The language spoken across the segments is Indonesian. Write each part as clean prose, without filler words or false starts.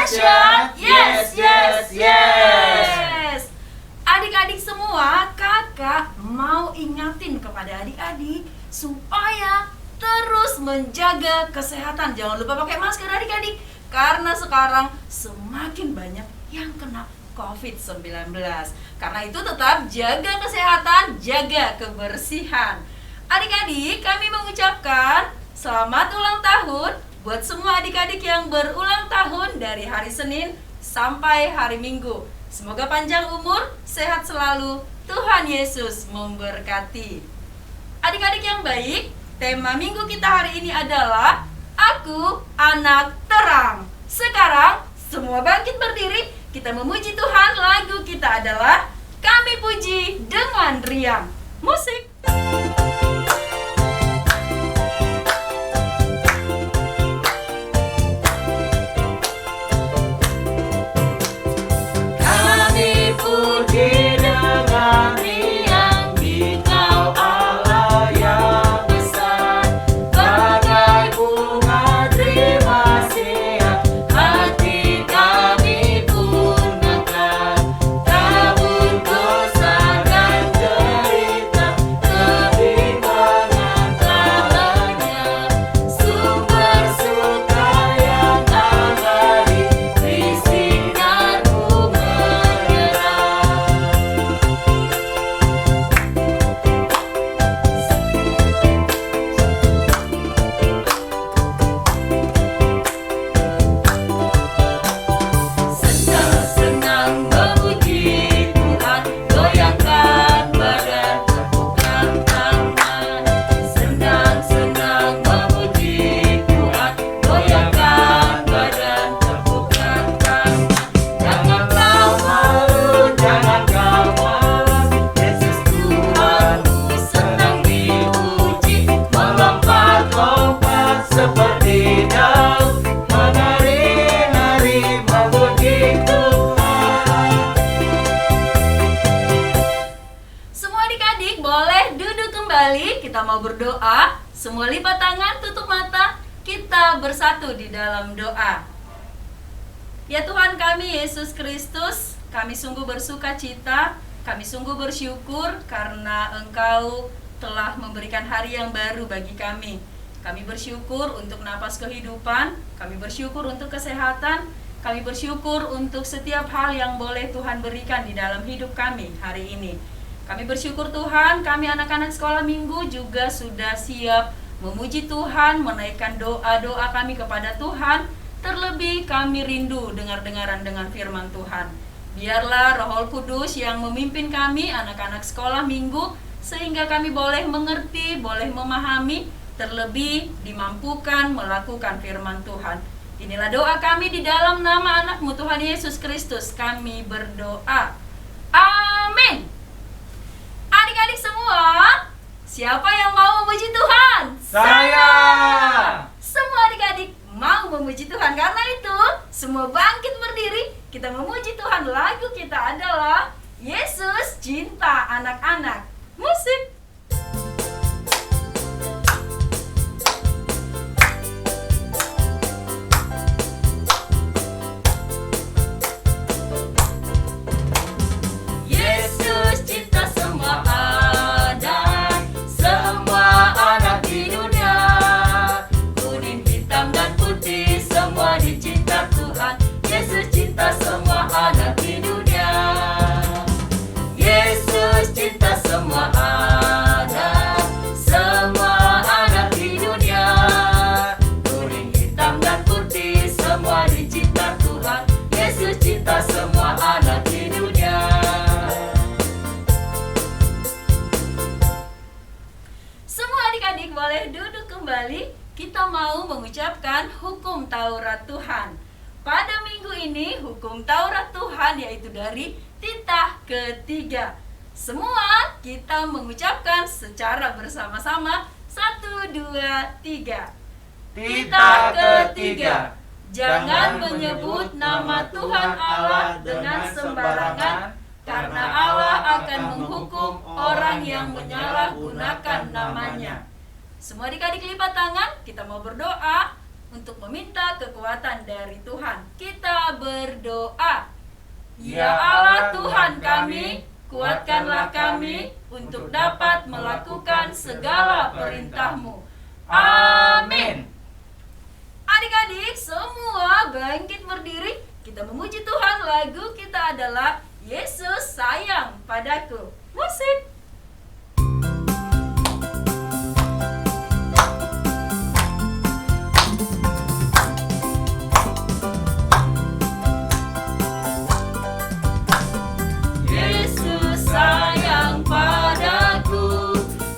dahsyat. Yes, yes, yes. Adik-adik semua, kakak mau ingatin kepada adik-adik supaya terus menjaga kesehatan. Jangan lupa pakai masker adik-adik, karena sekarang semakin banyak yang kena COVID-19. Karena itu tetap jaga kesehatan, jaga kebersihan. Adik-adik, kami mengucapkan selamat ulang tahun buat semua adik-adik yang berulang tahun dari hari Senin sampai hari Minggu. Semoga panjang umur, sehat selalu, Tuhan Yesus memberkati. Adik-adik yang baik, tema minggu kita hari ini adalah Aku Anak Terang. Sekarang semua bangkit berdiri, kita memuji Tuhan. Lagu kita adalah Kami Puji dengan Riang. Musik. Kita mau berdoa, semua lipat tangan, tutup mata, kita bersatu di dalam doa. Ya Tuhan kami Yesus Kristus, kami sungguh bersuka cita, kami sungguh bersyukur karena Engkau telah memberikan hari yang baru bagi kami. Kami bersyukur untuk napas kehidupan, kami bersyukur untuk kesehatan, kami bersyukur untuk setiap hal yang boleh Tuhan berikan di dalam hidup kami hari ini. Kami bersyukur Tuhan, kami anak-anak sekolah minggu juga sudah siap memuji Tuhan, menaikkan doa-doa kami kepada Tuhan. Terlebih kami rindu dengar-dengaran dengan firman Tuhan. Biarlah Roh Kudus yang memimpin kami, anak-anak sekolah minggu, sehingga kami boleh mengerti, boleh memahami, terlebih dimampukan melakukan firman Tuhan. Inilah doa kami di dalam nama anak-Mu Tuhan Yesus Kristus, kami berdoa. Amin. Adik-adik semua, siapa yang mau memuji Tuhan? Saya. Semua adik-adik mau memuji Tuhan. Karena itu, semua bangkit berdiri, kita memuji Tuhan. Lagu kita adalah Yesus Cinta Anak-anak. Musik. Kita mau mengucapkan hukum Taurat Tuhan. Pada minggu ini hukum Taurat Tuhan yaitu dari titah ketiga. Semua kita mengucapkan secara bersama-sama. 1, 2, 3. Titah ketiga. Jangan menyebut nama Tuhan Allah dengan sembarangan, karena Allah akan menghukum orang yang menyalahgunakan namanya. Semua adik-adik lipat tangan, kita mau berdoa untuk meminta kekuatan dari Tuhan. Kita berdoa. Ya Allah Tuhan kami, kuatkanlah kami untuk dapat melakukan segala perintah-Mu. Amin. Adik-adik semua bangkit berdiri. Kita memuji Tuhan. Lagu kita adalah Yesus sayang padaku. Musik.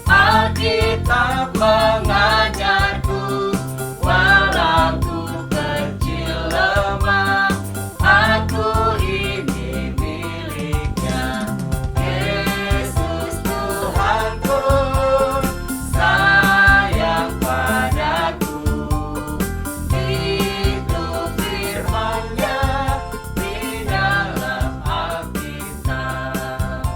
Alkitab mengajarku, walau ku kecil lemah, aku ini miliknya. Yesus Tuhanku, sayang padaku. Itu firman-Nya di dalam Alkitab.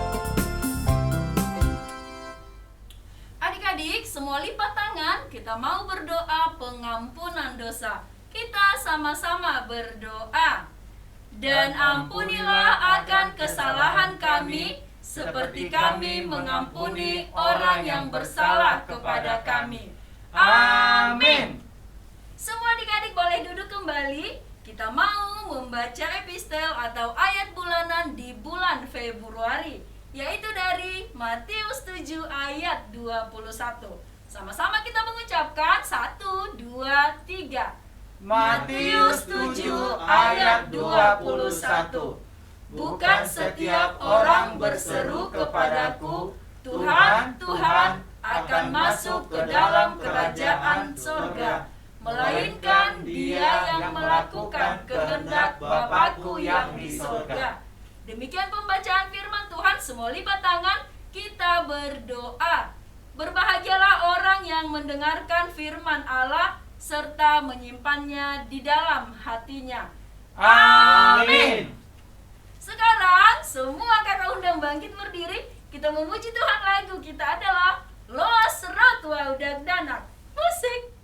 Adik-adik, semua lipat tangan, kita mau berdoa pengampunan dosa. Kita sama-sama berdoa. Dan ampunilah akan kesalahan kami, seperti kami mengampuni orang yang bersalah kepada kami. Amin. Semua adik-adik boleh duduk kembali. Kita mau membaca epistel atau ayat bulanan di bulan Februari, yaitu dari Matius 7 ayat 21. Sama-sama kita mengucapkan 1, 2, 3. Matius 7 ayat 21. Bukan setiap orang berseru kepadaku, Tuhan, Tuhan, akan masuk ke dalam kerajaan surga, melainkan dia yang melakukan kehendak Bapa-Ku yang di surga. Demikian pembacaan firman Tuhan. Semua lipat tangan, kita berdoa. Berbahagialah orang yang mendengarkan firman Allah serta menyimpannya di dalam hatinya. Amin. Sekarang semua kakak undang bangkit berdiri. Kita memuji Tuhan. Lagu kita adalah Loas Serot Waudak Danak. Musik.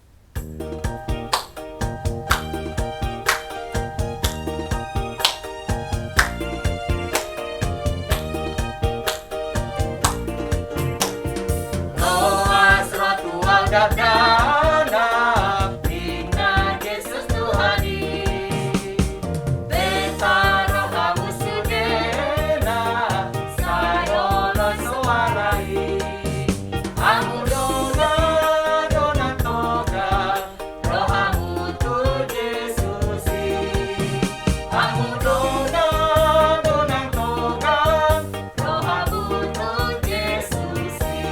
Danak Dina Yesus Tuhani Beta rohamu sugena Sayolo suarai Amu dona dona toga Rohamu tu Yesusi Amu dona dona toga Rohamu tu Yesusi.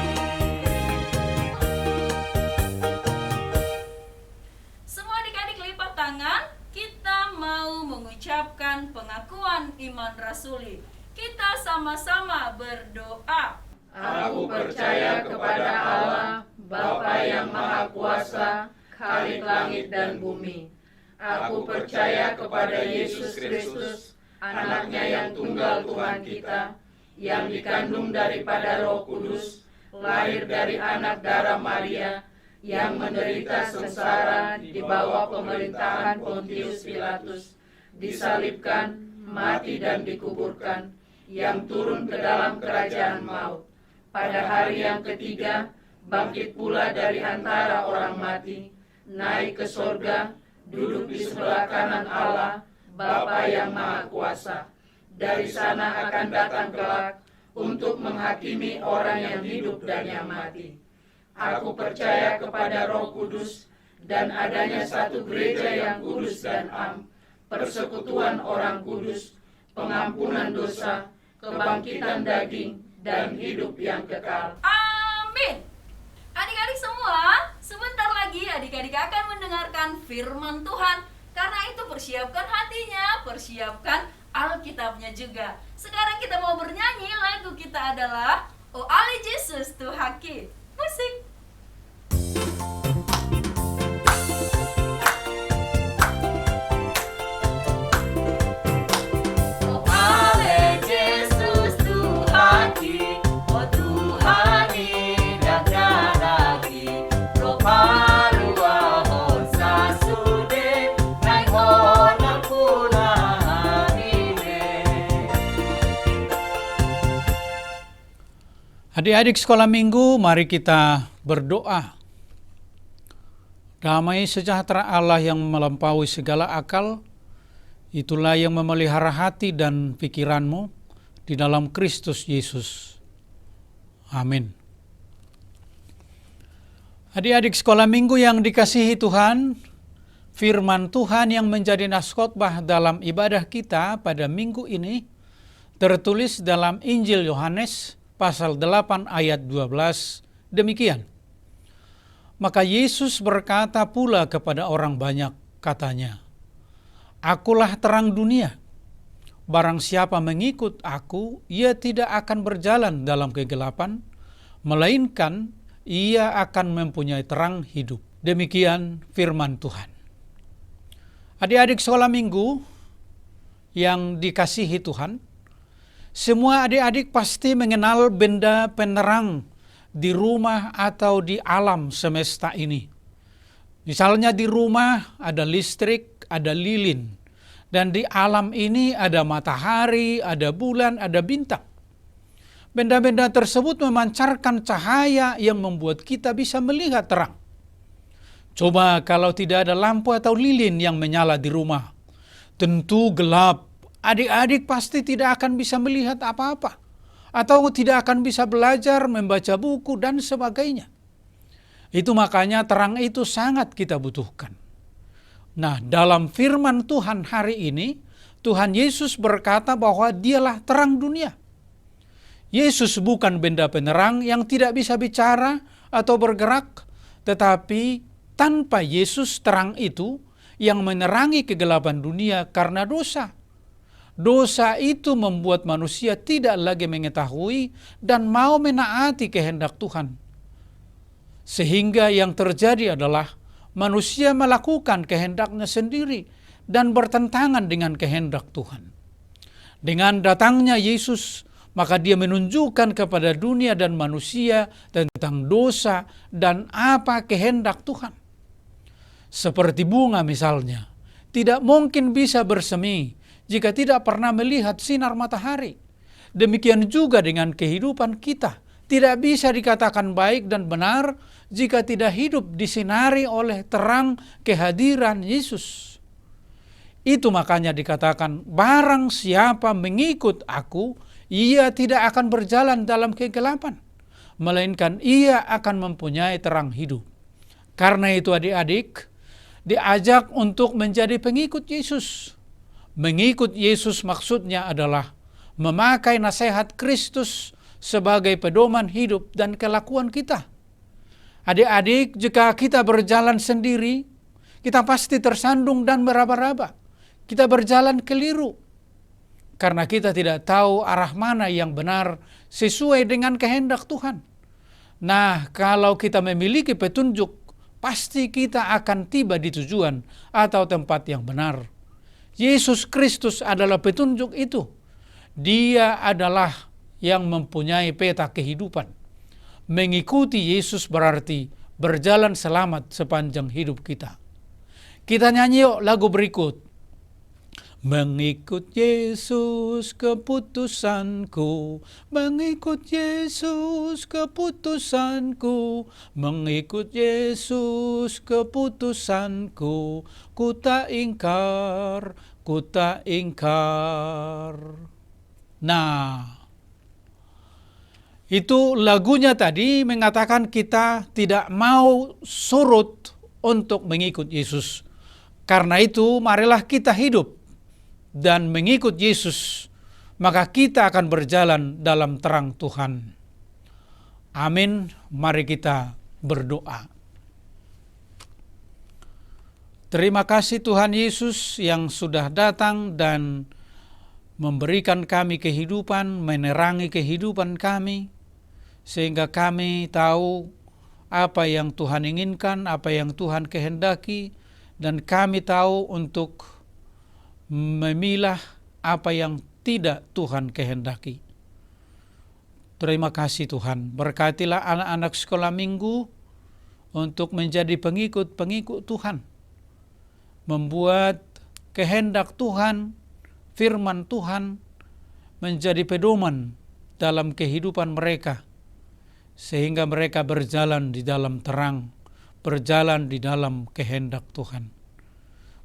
Semua adik-adik lipat tangan. Kita mau mengucapkan pengakuan iman rasuli. Kita sama-sama berdoa. Aku percaya kepada Allah, Bapa yang Maha Kuasa, Khalik langit dan bumi. Aku percaya kepada Yesus Kristus, anaknya yang tunggal Tuhan kita, yang dikandung daripada Roh Kudus, lahir dari anak darah Maria, yang menderita sengsara di bawah pemerintahan Pontius Pilatus, disalibkan, mati dan dikuburkan, yang turun ke dalam kerajaan maut. Pada hari yang ketiga, bangkit pula dari antara orang mati, naik ke sorga, duduk di sebelah kanan Allah, Bapa yang Maha Kuasa. Dari sana akan datang kelak untuk menghakimi orang yang hidup dan yang mati. Aku percaya kepada Roh Kudus dan adanya satu gereja yang kudus dan am, persekutuan orang kudus, pengampunan dosa, kebangkitan daging, dan hidup yang kekal. Amin. Adik-adik semua, sebentar lagi adik-adik akan mendengarkan firman Tuhan. Karena itu persiapkan hatinya, persiapkan Alkitabnya juga. Sekarang kita mau bernyanyi. Lagu kita adalah O Ali Jesus Tuhaki. Musik. Palua honsa su Adik-adik sekolah minggu, mari kita berdoa. Damai sejahtera Allah yang melampaui segala akal, itulah yang memelihara hati dan pikiranmu di dalam Kristus Yesus. Amin. Adik-adik sekolah minggu yang dikasihi Tuhan, firman Tuhan yang menjadi naskhotbah dalam ibadah kita pada minggu ini tertulis dalam Injil Yohanes pasal 8 ayat 12 demikian. Maka Yesus berkata pula kepada orang banyak, katanya, "Akulah terang dunia. Barang siapa mengikut aku, ia tidak akan berjalan dalam kegelapan, melainkan ia akan mempunyai terang hidup." Demikian firman Tuhan. Adik-adik sekolah minggu yang dikasihi Tuhan, semua adik-adik pasti mengenal benda penerang di rumah atau di alam semesta ini. Misalnya di rumah ada listrik, ada lilin. Dan di alam ini ada matahari, ada bulan, ada bintang. Benda-benda tersebut memancarkan cahaya yang membuat kita bisa melihat terang. Coba kalau tidak ada lampu atau lilin yang menyala di rumah, tentu gelap. Adik-adik pasti tidak akan bisa melihat apa-apa. Atau tidak akan bisa belajar, membaca buku, dan sebagainya. Itu makanya terang itu sangat kita butuhkan. Nah, dalam firman Tuhan hari ini, Tuhan Yesus berkata bahwa dialah terang dunia. Yesus bukan benda penerang yang tidak bisa bicara atau bergerak, tetapi tanpa Yesus terang itu yang menerangi kegelapan dunia karena dosa. Dosa itu membuat manusia tidak lagi mengetahui dan mau menaati kehendak Tuhan. Sehingga yang terjadi adalah manusia melakukan kehendaknya sendiri dan bertentangan dengan kehendak Tuhan. Dengan datangnya Yesus, maka dia menunjukkan kepada dunia dan manusia tentang dosa dan apa kehendak Tuhan. Seperti bunga misalnya, tidak mungkin bisa bersemi jika tidak pernah melihat sinar matahari. Demikian juga dengan kehidupan kita. Tidak bisa dikatakan baik dan benar jika tidak hidup disinari oleh terang kehadiran Yesus. Itu makanya dikatakan, barang siapa mengikut aku, ia tidak akan berjalan dalam kegelapan, melainkan ia akan mempunyai terang hidup. Karena itu adik-adik, diajak untuk menjadi pengikut Yesus. Mengikut Yesus maksudnya adalah memakai nasihat Kristus sebagai pedoman hidup dan kelakuan kita. Adik-adik, jika kita berjalan sendiri, kita pasti tersandung dan meraba-raba. Kita berjalan keliru karena kita tidak tahu arah mana yang benar sesuai dengan kehendak Tuhan. Nah, kalau kita memiliki petunjuk, pasti kita akan tiba di tujuan atau tempat yang benar. Yesus Kristus adalah petunjuk itu. Dia adalah yang mempunyai peta kehidupan. Mengikuti Yesus berarti berjalan selamat sepanjang hidup kita. Kita nyanyi yuk lagu berikut. Mengikut Yesus keputusanku, mengikut Yesus keputusanku, mengikut Yesus keputusanku, ku tak ingkar, ku tak ingkar. Nah, itu lagunya tadi mengatakan kita tidak mau surut untuk mengikut Yesus. Karena itu marilah kita hidup dan mengikut Yesus, maka kita akan berjalan dalam terang Tuhan. Amin. Mari kita berdoa. Terima kasih Tuhan Yesus yang sudah datang dan memberikan kami kehidupan, menerangi kehidupan kami, sehingga kami tahu apa yang Tuhan inginkan, apa yang Tuhan kehendaki, dan kami tahu untuk memilah apa yang tidak Tuhan kehendaki. Terima kasih Tuhan. Berkatilah anak-anak sekolah minggu untuk menjadi pengikut-pengikut Tuhan. Membuat kehendak Tuhan, firman Tuhan menjadi pedoman dalam kehidupan mereka. sehingga mereka berjalan di dalam terang, berjalan di dalam kehendak Tuhan.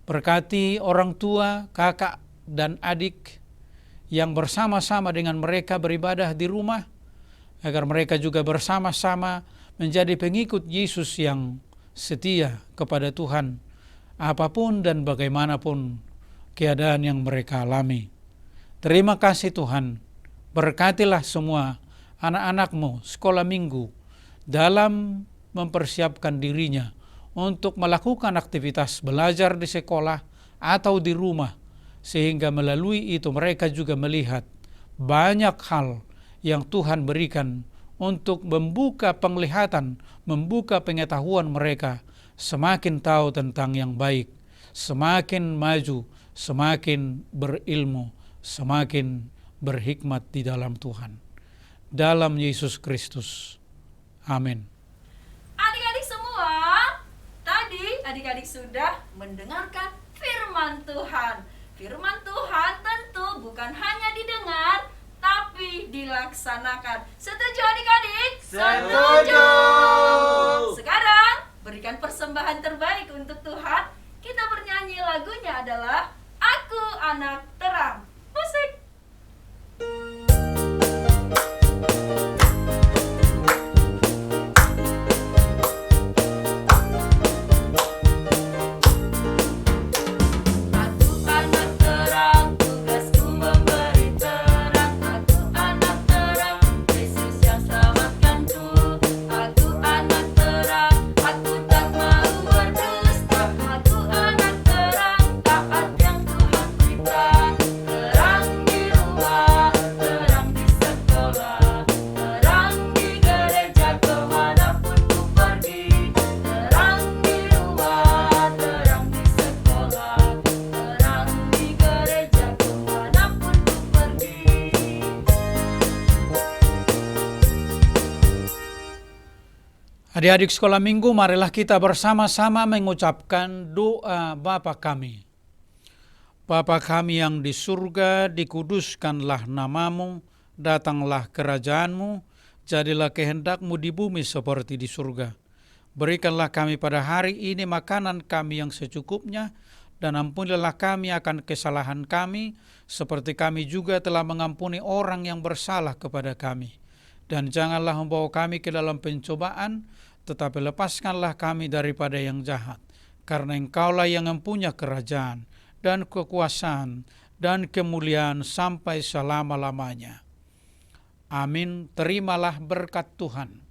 Berkati orang tua, kakak, dan adik yang bersama-sama dengan mereka beribadah di rumah, agar mereka juga bersama-sama menjadi pengikut Yesus yang setia kepada Tuhan, apapun dan bagaimanapun keadaan yang mereka alami. Terima kasih Tuhan, berkatilah semua anak-anak-Mu sekolah minggu dalam mempersiapkan dirinya untuk melakukan aktivitas belajar di sekolah atau di rumah, sehingga melalui itu mereka juga melihat banyak hal yang Tuhan berikan untuk membuka penglihatan, membuka pengetahuan mereka, semakin tahu tentang yang baik, semakin maju, semakin berilmu, semakin berhikmat di dalam Tuhan. Dalam Yesus Kristus. Amin. Adik-adik semua, tadi adik-adik sudah mendengarkan firman Tuhan. Firman Tuhan tentu bukan hanya didengar, tapi dilaksanakan. Setuju adik-adik? Setuju. Sekarang berikan persembahan terbaik untuk Tuhan. Kita bernyanyi, lagunya adalah Aku Anak Terang. Musik. Adik-adik sekolah minggu, marilah kita bersama-sama mengucapkan doa Bapa kami. Bapa kami yang di surga, dikuduskanlah namamu, datanglah kerajaanmu, jadilah kehendak-Mu di bumi seperti di surga. Berikanlah kami pada hari ini makanan kami yang secukupnya, dan ampunilah kami akan kesalahan kami, seperti kami juga telah mengampuni orang yang bersalah kepada kami. Dan janganlah membawa kami ke dalam pencobaan, tetapi lepaskanlah kami daripada yang jahat. Karena Engkaulah yang mempunyai kerajaan dan kekuasaan dan kemuliaan sampai selama-lamanya. Amin. Terimalah berkat Tuhan.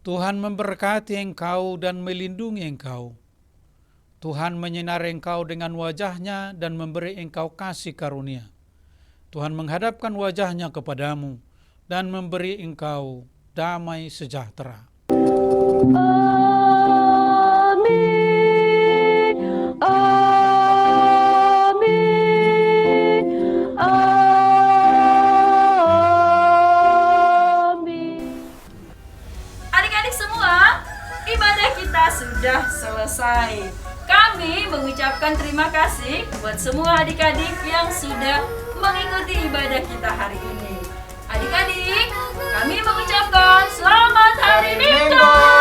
Tuhan memberkati engkau dan melindungi engkau. Tuhan menyinari engkau dengan wajah-Nya dan memberi engkau kasih karunia. Tuhan menghadapkan wajah-Nya kepadamu dan memberi engkau damai sejahtera. Amin. Amin. Amin. Adik-adik semua, ibadah kita sudah selesai. Kami mengucapkan terima kasih buat semua adik-adik yang sudah mengikuti ibadah kita hari ini. Adik-adik, kami mengucapkan selamat hari Minggu.